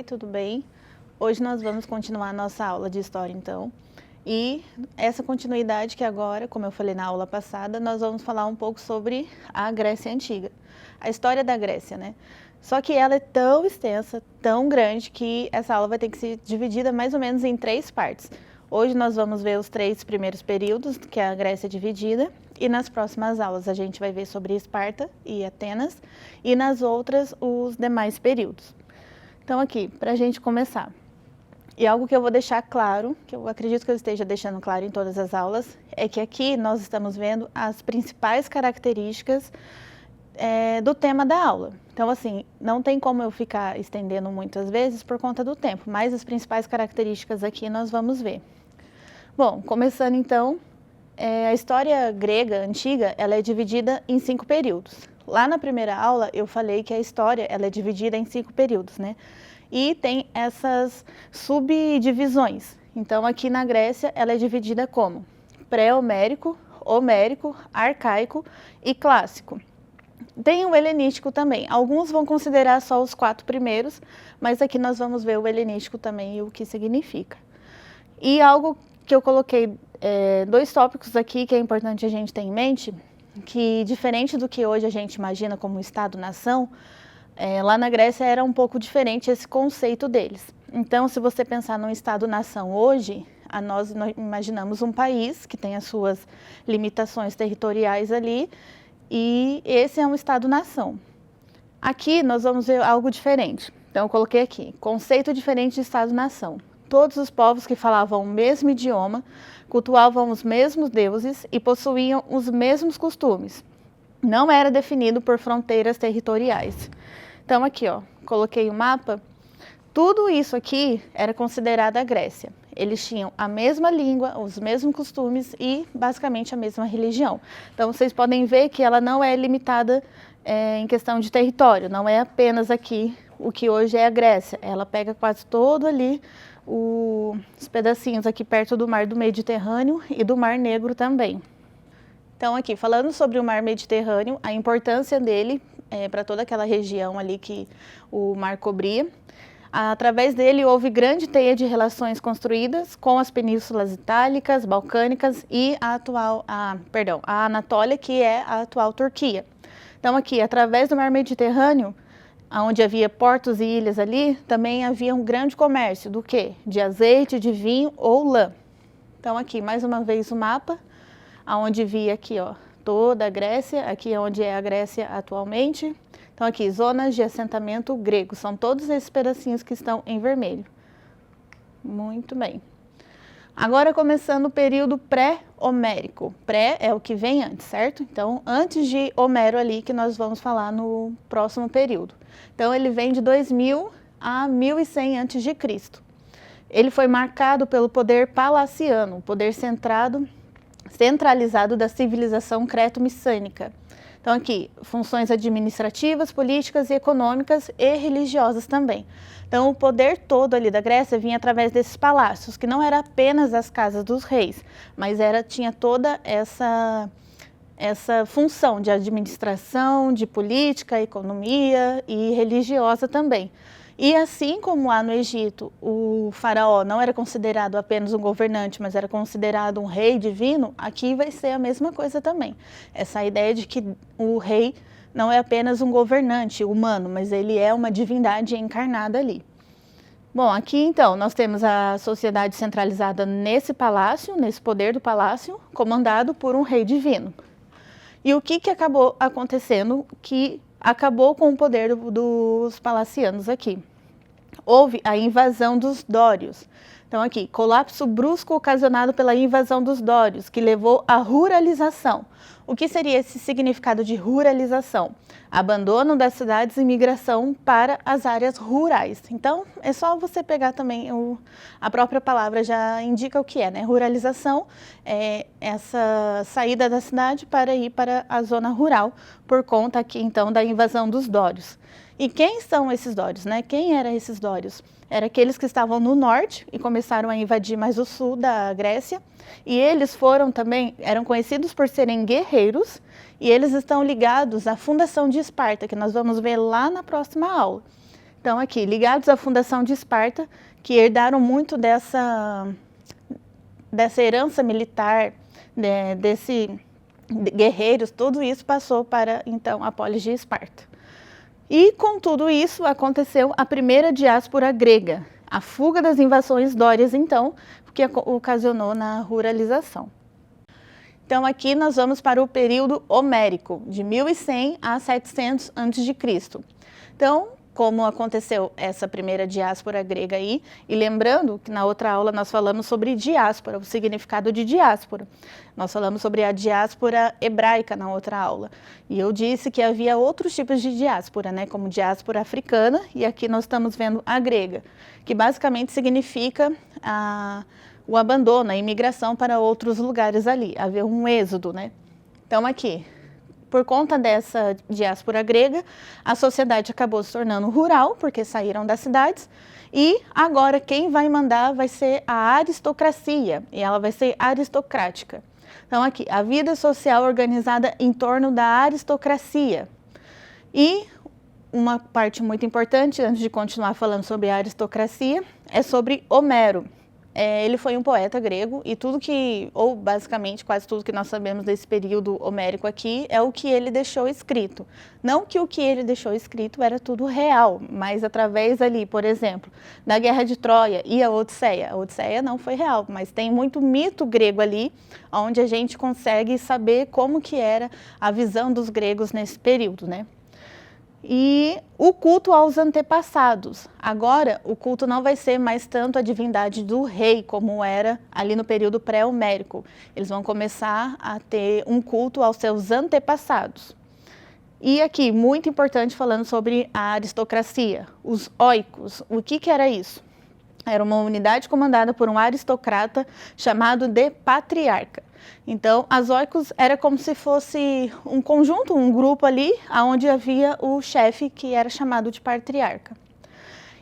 tudo bem? Hoje nós vamos continuar a nossa aula de história, então. E essa continuidade que agora, como eu falei na aula passada, nós vamos falar um pouco sobre a Grécia Antiga. A história da Grécia, né? Só que ela é tão extensa, tão grande, que essa aula vai ter que ser dividida mais ou menos em 3 partes. Hoje nós vamos ver os 3 primeiros períodos, que é a Grécia dividida, e nas próximas aulas a gente vai ver sobre Esparta e Atenas, e nas outras os demais períodos. Então aqui, para a gente começar, e algo que eu vou deixar claro, que eu acredito que eu esteja deixando claro em todas as aulas, é que aqui nós estamos vendo as principais características do tema da aula. Então assim, não tem como eu ficar estendendo muitas vezes por conta do tempo, mas as principais características aqui nós vamos ver. Bom, começando então, a história grega antiga, ela é dividida em 5 períodos. Lá na primeira aula eu falei que a história ela é dividida em 5 períodos, né? E tem essas subdivisões. Então aqui na Grécia ela é dividida como pré-homérico, homérico, arcaico e clássico. Tem o helenístico também. Alguns vão considerar só os 4 primeiros, mas aqui nós vamos ver o helenístico também e o que significa. E algo que eu coloquei, 2 tópicos aqui que é importante a gente ter em mente, que diferente do que hoje a gente imagina como Estado-nação, lá na Grécia era um pouco diferente esse conceito deles. Então, se você pensar num Estado-nação hoje, nós imaginamos um país que tem as suas limitações territoriais ali, e esse é um Estado-nação. Aqui nós vamos ver algo diferente. Então eu coloquei aqui, conceito diferente de Estado-nação. Todos os povos que falavam o mesmo idioma, cultuavam os mesmos deuses e possuíam os mesmos costumes. Não era definido por fronteiras territoriais. Então aqui, ó, coloquei o mapa. Tudo isso aqui era considerado a Grécia. Eles tinham a mesma língua, os mesmos costumes e basicamente a mesma religião. Então vocês podem ver que ela não é limitada em questão de território, não é apenas aqui o que hoje é a Grécia. Ela pega quase todo ali os pedacinhos aqui perto do mar do Mediterrâneo e do Mar Negro também. Então aqui, falando sobre o mar Mediterrâneo, a importância dele para toda aquela região ali que o mar cobria. Através dele houve grande teia de relações construídas com as penínsulas itálicas, balcânicas e a Anatólia, que é a atual Turquia. Então aqui, através do mar Mediterrâneo, onde havia portos e ilhas ali, também havia um grande comércio do quê? De azeite, de vinho ou lã. Então aqui, mais uma vez o mapa, onde via aqui, ó, toda a Grécia, aqui é onde é a Grécia atualmente. Então aqui, zonas de assentamento grego, são todos esses pedacinhos que estão em vermelho. Muito bem. Agora começando o período pré-homérico. Pré é o que vem antes, certo? Então, antes de Homero ali, que nós vamos falar no próximo período. Então, ele vem de 2000 a 1100 a.C. Ele foi marcado pelo poder palaciano, o poder centralizado da civilização creto-micênica. Então aqui, funções administrativas, políticas e econômicas e religiosas também. Então o poder todo ali da Grécia vinha através desses palácios, que não era apenas as casas dos reis, mas tinha toda essa função de administração, de política, economia e religiosa também. E assim como lá no Egito, o faraó não era considerado apenas um governante, mas era considerado um rei divino, aqui vai ser a mesma coisa também. Essa ideia de que o rei não é apenas um governante humano, mas ele é uma divindade encarnada ali. Bom, aqui então nós temos a sociedade centralizada nesse palácio, nesse poder do palácio, comandado por um rei divino. E o que acabou acontecendo que acabou com o poder dos palacianos aqui? Houve a invasão dos dórios. Então aqui, colapso brusco ocasionado pela invasão dos dórios, que levou à ruralização. O que seria esse significado de ruralização? Abandono das cidades e migração para as áreas rurais. Então, é só você pegar também, a própria palavra já indica o que é, né? Ruralização é essa saída da cidade para ir para a zona rural, por conta aqui então da invasão dos dórios. E quem são esses dórios, né? Quem eram esses dórios? Eram aqueles que estavam no norte e começaram a invadir mais o sul da Grécia. E eles eram conhecidos por serem guerreiros, e eles estão ligados à fundação de Esparta, que nós vamos ver lá na próxima aula. Então, aqui, ligados à fundação de Esparta, que herdaram muito dessa herança militar, guerreiros, tudo isso passou para, então, a polis de Esparta. E, com tudo isso, aconteceu a primeira diáspora grega, a fuga das invasões dórias, então, que ocasionou na ruralização. Então, aqui nós vamos para o período homérico, de 1100 a 700 a.C. Então, como aconteceu essa primeira diáspora grega aí, e lembrando que na outra aula nós falamos sobre diáspora, o significado de diáspora. Nós falamos sobre a diáspora hebraica na outra aula. E eu disse que havia outros tipos de diáspora, né, como diáspora africana, e aqui nós estamos vendo a grega, que basicamente significa o abandono, a imigração para outros lugares ali, haver um êxodo, né? Então aqui, por conta dessa diáspora grega, a sociedade acabou se tornando rural, porque saíram das cidades, e agora quem vai mandar vai ser a aristocracia, e ela vai ser aristocrática. Então aqui, a vida social organizada em torno da aristocracia. E uma parte muito importante, antes de continuar falando sobre a aristocracia, é sobre Homero. Ele foi um poeta grego e tudo que, ou basicamente quase tudo que nós sabemos desse período homérico aqui é o que ele deixou escrito. Não que o que ele deixou escrito era tudo real, mas através ali, por exemplo, da Guerra de Troia e a Odisseia. A Odisseia não foi real, mas tem muito mito grego ali, onde a gente consegue saber como que era a visão dos gregos nesse período, né? E o culto aos antepassados. Agora, o culto não vai ser mais tanto a divindade do rei, como era ali no período pré-homérico. Eles vão começar a ter um culto aos seus antepassados. E aqui, muito importante, falando sobre a aristocracia, os oikos. O que era isso? Era uma unidade comandada por um aristocrata chamado de patriarca. Então, as oikos era como se fosse um conjunto, um grupo ali, onde havia o chefe que era chamado de patriarca.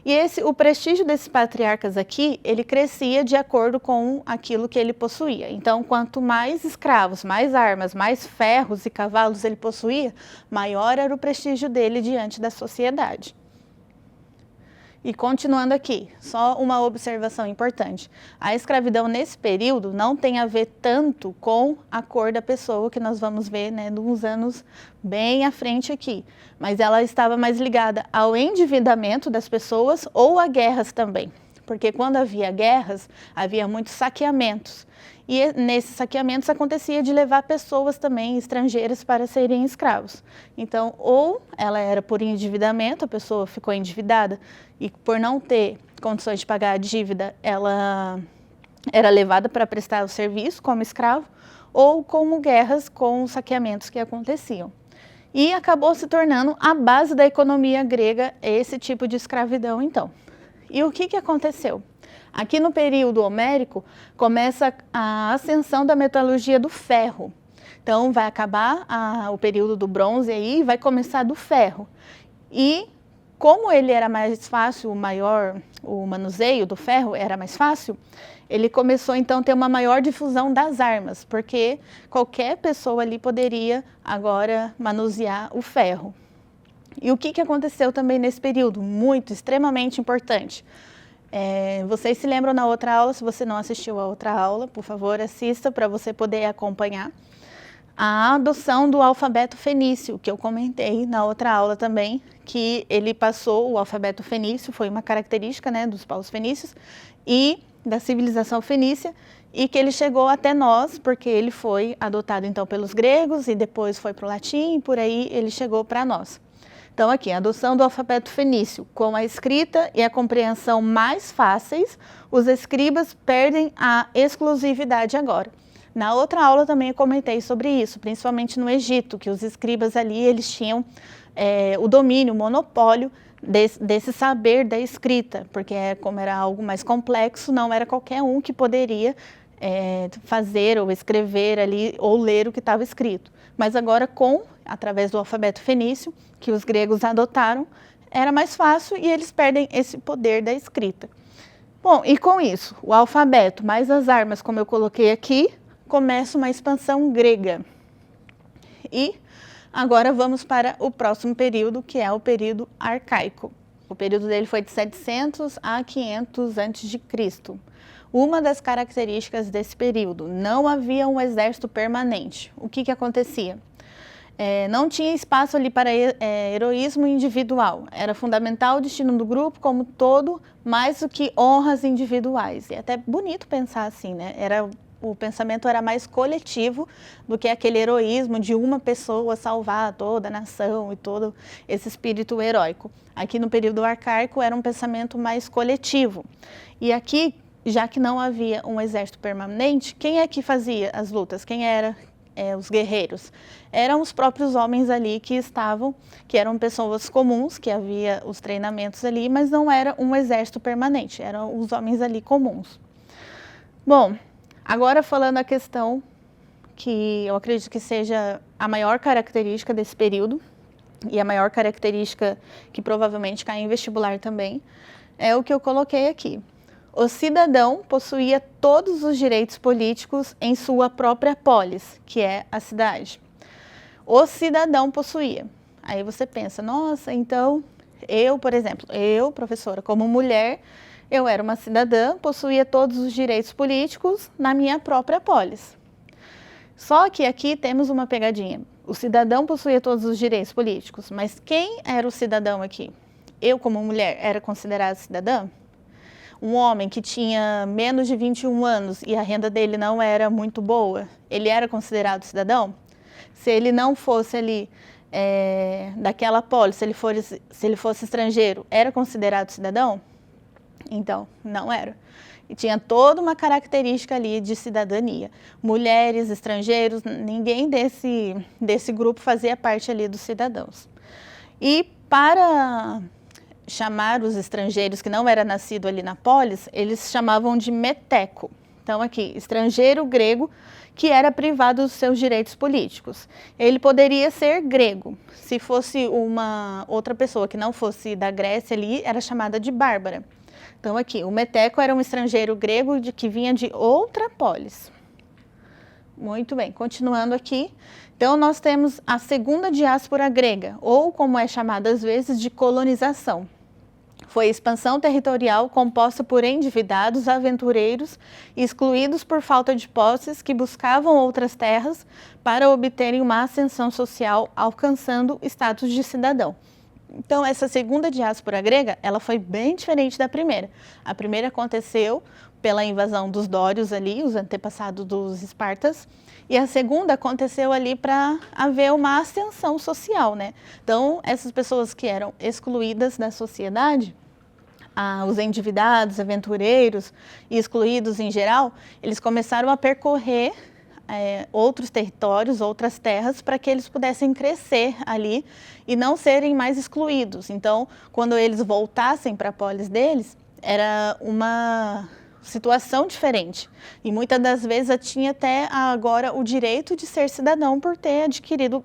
E o prestígio desses patriarcas aqui, ele crescia de acordo com aquilo que ele possuía. Então, quanto mais escravos, mais armas, mais ferros e cavalos ele possuía, maior era o prestígio dele diante da sociedade. E continuando aqui, só uma observação importante. A escravidão nesse período não tem a ver tanto com a cor da pessoa, que nós vamos ver, né, uns anos bem à frente aqui. Mas ela estava mais ligada ao endividamento das pessoas ou a guerras também. Porque quando havia guerras, havia muitos saqueamentos. E nesses saqueamentos acontecia de levar pessoas também estrangeiras para serem escravos. Então, ou ela era por endividamento, a pessoa ficou endividada e por não ter condições de pagar a dívida, ela era levada para prestar o serviço como escravo, ou como guerras com os saqueamentos que aconteciam. E acabou se tornando a base da economia grega esse tipo de escravidão, então. E o que aconteceu? Aqui no período homérico começa a ascensão da metalurgia do ferro. Então vai acabar o período do bronze aí e vai começar do ferro. E como ele era mais fácil, o manuseio do ferro era mais fácil, ele começou então a ter uma maior difusão das armas, porque qualquer pessoa ali poderia agora manusear o ferro. E o que aconteceu também nesse período? Muito, extremamente importante. Vocês se lembram na outra aula? Se você não assistiu a outra aula, por favor, assista para você poder acompanhar. A adoção do alfabeto fenício, que eu comentei na outra aula também, que ele passou, o alfabeto fenício foi uma característica, né, dos povos fenícios e da civilização fenícia, e que ele chegou até nós, porque ele foi adotado então pelos gregos e depois foi para o latim, e por aí ele chegou para nós. Então aqui, a adoção do alfabeto fenício. Com a escrita e a compreensão mais fáceis, os escribas perdem a exclusividade agora. Na outra aula também eu comentei sobre isso, principalmente no Egito, que os escribas ali, eles tinham o domínio, o monopólio desse saber da escrita, porque como era algo mais complexo, não era qualquer um que poderia fazer ou escrever ali ou ler o que estava escrito. Mas agora através do alfabeto fenício, que os gregos adotaram, era mais fácil e eles perdem esse poder da escrita. Bom, e com isso, o alfabeto mais as armas, como eu coloquei aqui, começa uma expansão grega. E agora vamos para o próximo período, que é o período arcaico. O período dele foi de 700 a 500 a.C. Uma das características desse período, não havia um exército permanente. O que acontecia? Não tinha espaço ali para heroísmo individual. Era fundamental o destino do grupo como todo, mais do que honras individuais. E é até bonito pensar assim, né? O pensamento era mais coletivo do que aquele heroísmo de uma pessoa salvar toda a nação e todo esse espírito heróico. Aqui no período arcaico era um pensamento mais coletivo. E aqui, já que não havia um exército permanente, quem é que fazia as lutas? Quem era os guerreiros? Eram os próprios homens ali que eram pessoas comuns, que havia os treinamentos ali, mas não era um exército permanente, eram os homens ali comuns. Bom, agora falando a questão que eu acredito que seja a maior característica desse período, e a maior característica que provavelmente cai em vestibular também, é o que eu coloquei aqui. O cidadão possuía todos os direitos políticos em sua própria polis, que é a cidade. O cidadão possuía. Aí você pensa, nossa, então eu, por exemplo, professora, como mulher, eu era uma cidadã, possuía todos os direitos políticos na minha própria polis. Só que aqui temos uma pegadinha. O cidadão possuía todos os direitos políticos, mas quem era o cidadão aqui? Eu, como mulher, era considerada cidadã? Um homem que tinha menos de 21 anos e a renda dele não era muito boa, ele era considerado cidadão? Se ele não fosse ali daquela polis, se ele fosse estrangeiro, era considerado cidadão? Então, não era. E tinha toda uma característica ali de cidadania. Mulheres, estrangeiros, ninguém desse grupo fazia parte ali dos cidadãos. E para chamar os estrangeiros que não era nascido ali na polis, eles chamavam de meteco. Então aqui, estrangeiro grego que era privado dos seus direitos políticos. Ele poderia ser grego. Se fosse uma outra pessoa que não fosse da Grécia ali, era chamada de bárbara. Então aqui, o meteco era um estrangeiro grego que vinha de outra polis. Muito bem, continuando aqui. Então nós temos a segunda diáspora grega, ou como é chamada às vezes de colonização. Foi expansão territorial composta por endividados, aventureiros, excluídos por falta de posses, que buscavam outras terras para obterem uma ascensão social, alcançando status de cidadão. Então, essa segunda diáspora grega, ela foi bem diferente da primeira. A primeira aconteceu pela invasão dos dórios ali, os antepassados dos espartas, e a segunda aconteceu ali para haver uma ascensão social, né? Então, essas pessoas que eram excluídas da sociedade, os endividados, aventureiros e excluídos em geral, eles começaram a percorrer outros territórios, outras terras, para que eles pudessem crescer ali e não serem mais excluídos. Então, quando eles voltassem para a polis deles, era uma situação diferente. E muitas das vezes tinha até agora o direito de ser cidadão por ter adquirido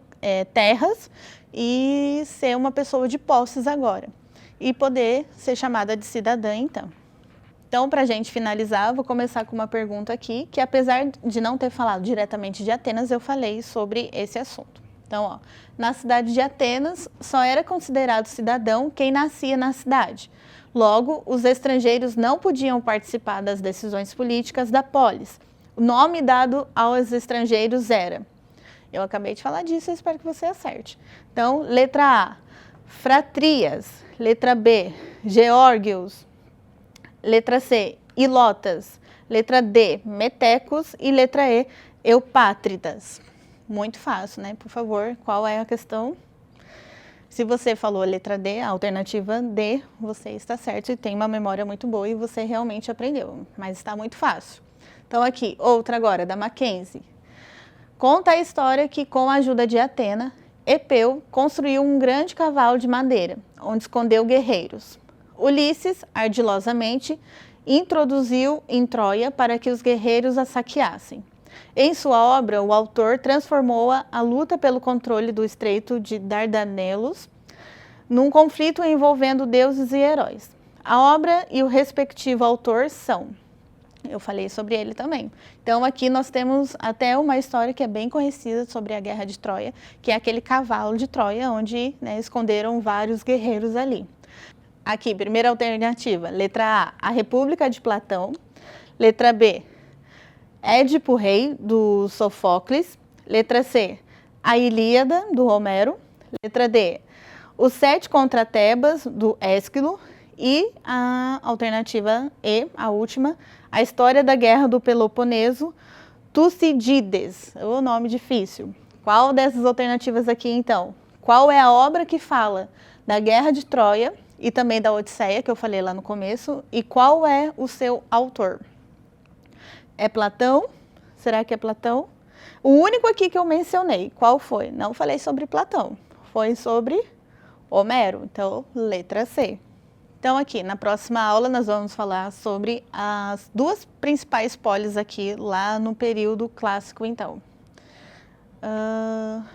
terras e ser uma pessoa de posses agora. E poder ser chamada de cidadã, então. Então, para a gente finalizar, vou começar com uma pergunta aqui, que apesar de não ter falado diretamente de Atenas, eu falei sobre esse assunto. Então, ó, na cidade de Atenas, só era considerado cidadão quem nascia na cidade. Logo, os estrangeiros não podiam participar das decisões políticas da polis. O nome dado aos estrangeiros era... Eu acabei de falar disso, eu espero que você acerte. Então, letra A, Fratrias. Letra B, Geórgios. Letra C, Ilotas. Letra D, Metecos. E letra E, Eupátridas. Muito fácil, né? Por favor, qual é a questão? Se você falou a letra D, a alternativa D, você está certo e tem uma memória muito boa e você realmente aprendeu, mas está muito fácil. Então aqui, outra agora, da Mackenzie. Conta a história que, com a ajuda de Atena, Epeu construiu um grande cavalo de madeira, onde escondeu guerreiros. Ulisses, ardilosamente, introduziu em Troia para que os guerreiros a saqueassem. Em sua obra, o autor transformou a luta pelo controle do estreito de Dardanelos num conflito envolvendo deuses e heróis. A obra e o respectivo autor são... Eu falei sobre ele também. Então, aqui nós temos até uma história que é bem conhecida sobre a Guerra de Troia, que é aquele cavalo de Troia, onde esconderam vários guerreiros ali. Aqui, primeira alternativa, letra A República de Platão. Letra B, Édipo Rei, do Sofocles. Letra C, a Ilíada, do Homero. Letra D, os Sete contra Tebas, do Ésquilo. E a alternativa E, a última, a História da Guerra do Peloponeso, Tucídides. O nome difícil. Qual dessas alternativas aqui, então? Qual é a obra que fala da Guerra de Troia e também da Odisseia, que eu falei lá no começo, e qual é o seu autor? É Platão? Será que é Platão? O único aqui que eu mencionei, qual foi? Não falei sobre Platão, foi sobre Homero, então letra C. Então aqui, na próxima aula, nós vamos falar sobre as duas principais polis aqui, lá no período clássico, então.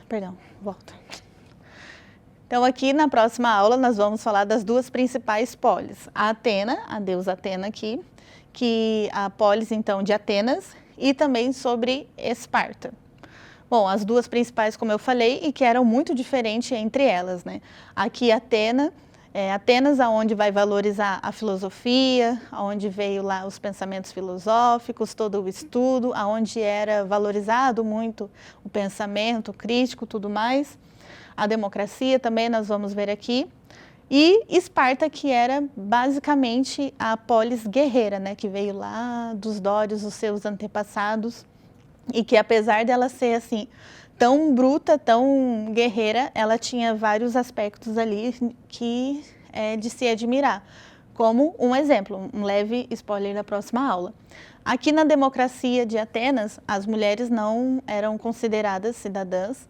Perdão, volta. Então aqui, na próxima aula, nós vamos falar das duas principais polis. A Atena, a deusa Atena aqui, que a polis, então, de Atenas, e também sobre Esparta. Bom, as duas principais, como eu falei, e que eram muito diferentes entre elas, né? Aqui, Atenas, aonde vai valorizar a filosofia, aonde veio lá os pensamentos filosóficos, todo o estudo, aonde era valorizado muito o pensamento crítico, tudo mais. A democracia também nós vamos ver aqui. E Esparta, que era basicamente a polis guerreira, né, que veio lá dos dórios, os seus antepassados, e que apesar dela ser assim tão bruta, tão guerreira, ela tinha vários aspectos ali que é de se admirar. Como um exemplo, um leve spoiler da próxima aula. Aqui na democracia de Atenas, as mulheres não eram consideradas cidadãs,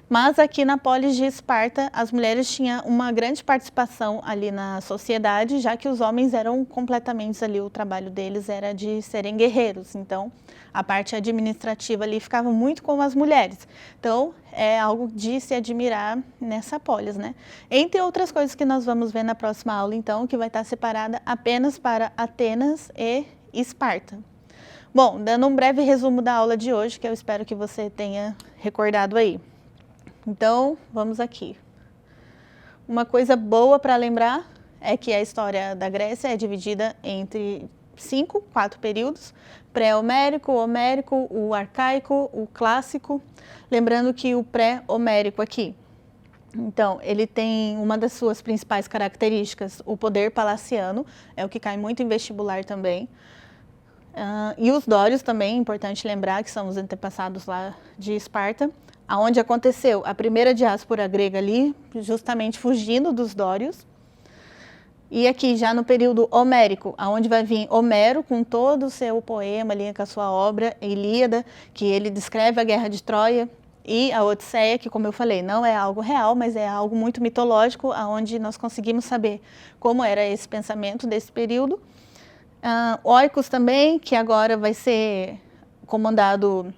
mas aqui na polis de Esparta, as mulheres tinham uma grande participação ali na sociedade, já que os homens eram completamente ali, o trabalho deles era de serem guerreiros. Então, a parte administrativa ali ficava muito com as mulheres. Então, é algo de se admirar nessa polis, né? Entre outras coisas que nós vamos ver na próxima aula, então, que vai estar separada apenas para Atenas e Esparta. Bom, dando um breve resumo da aula de hoje, que eu espero que você tenha recordado aí. Então, vamos aqui. Uma coisa boa para lembrar é que a história da Grécia é dividida entre 4 períodos: pré-homérico, homérico, o arcaico, o clássico. Lembrando que o pré-homérico aqui, então, ele tem uma das suas principais características, o poder palaciano, é o que cai muito em vestibular também. E os dórios também, é importante lembrar que são os antepassados lá de Esparta, aonde aconteceu a primeira diáspora grega ali, justamente fugindo dos dórios. E aqui já no período homérico, aonde vai vir Homero com todo o seu poema ali, com a sua obra Ilíada, que ele descreve a Guerra de Troia, e a Odisseia, que, como eu falei, não é algo real, mas é algo muito mitológico, aonde nós conseguimos saber como era esse pensamento desse período. Oikos também, que agora vai ser comandado,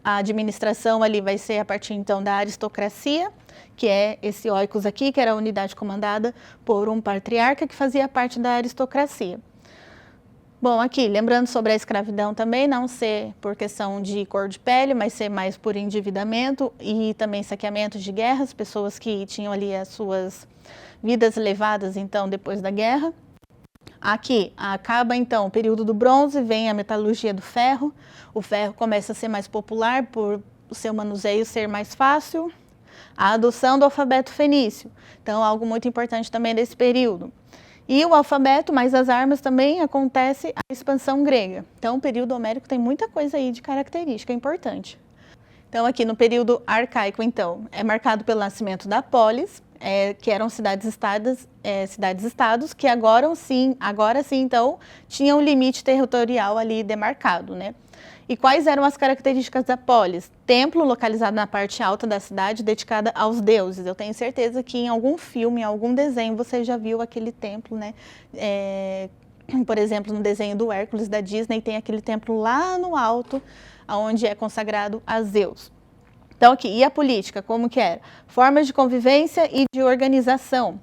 a administração ali vai ser a partir então da aristocracia, que é esse Oikos aqui, que era a unidade comandada por um patriarca que fazia parte da aristocracia. Bom, aqui, lembrando sobre a escravidão também, não ser por questão de cor de pele, mas ser mais por endividamento e também saqueamento de guerras, pessoas que tinham ali as suas vidas levadas então depois da guerra. Aqui acaba então o período do bronze, vem a metalurgia do ferro. O ferro começa a ser mais popular por o seu manuseio ser mais fácil. A adoção do alfabeto fenício, então algo muito importante também desse período. E o alfabeto, mais as armas, também acontece a expansão grega. Então o período homérico tem muita coisa aí de característica importante. Então aqui no período arcaico, então, é marcado pelo nascimento da polis, que eram cidades-estados, que agora sim, então, tinham um limite territorial ali demarcado, né? E quais eram as características da polis? Templo localizado na parte alta da cidade, dedicada aos deuses. Eu tenho certeza que em algum filme, em algum desenho, você já viu aquele templo, né? Por exemplo, no desenho do Hércules da Disney, tem aquele templo lá no alto, onde é consagrado a Zeus. Então aqui, e a política, como que era? Formas de convivência e de organização.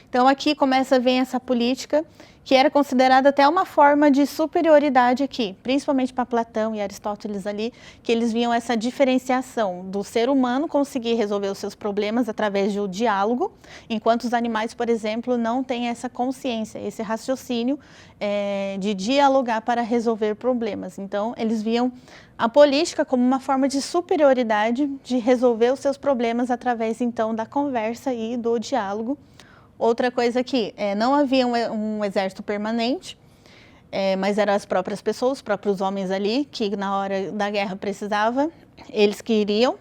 Então aqui começa a ver essa política que era considerada até uma forma de superioridade aqui, principalmente para Platão e Aristóteles ali, que eles viam essa diferenciação do ser humano conseguir resolver os seus problemas através do diálogo, enquanto os animais, por exemplo, não têm essa consciência, esse raciocínio de dialogar para resolver problemas. Então, eles viam a política como uma forma de superioridade de resolver os seus problemas através, então, da conversa e do diálogo. Outra coisa aqui, não havia um exército permanente, mas eram as próprias pessoas, os próprios homens ali, que na hora da guerra precisava, eles que iriam.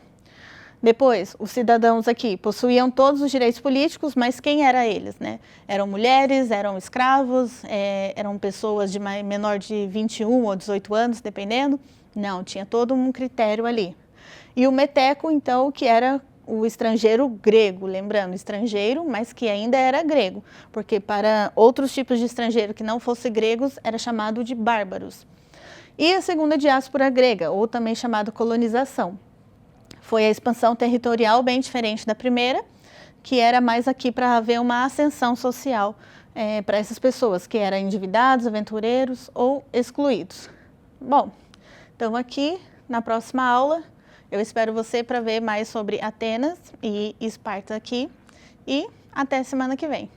Depois, os cidadãos aqui possuíam todos os direitos políticos, mas quem eram eles, né? Eram mulheres, eram escravos, eram pessoas de menor de 21 ou 18 anos, dependendo. Não, tinha todo um critério ali. E o meteco, então, que era o estrangeiro grego, lembrando, estrangeiro, mas que ainda era grego, porque para outros tipos de estrangeiro que não fossem gregos, era chamado de bárbaros. E a segunda diáspora grega, ou também chamada colonização, foi a expansão territorial bem diferente da primeira, que era mais aqui para haver uma ascensão social para essas pessoas, que eram endividados, aventureiros ou excluídos. Bom, então aqui na próxima aula eu espero você para ver mais sobre Atenas e Esparta aqui e até semana que vem.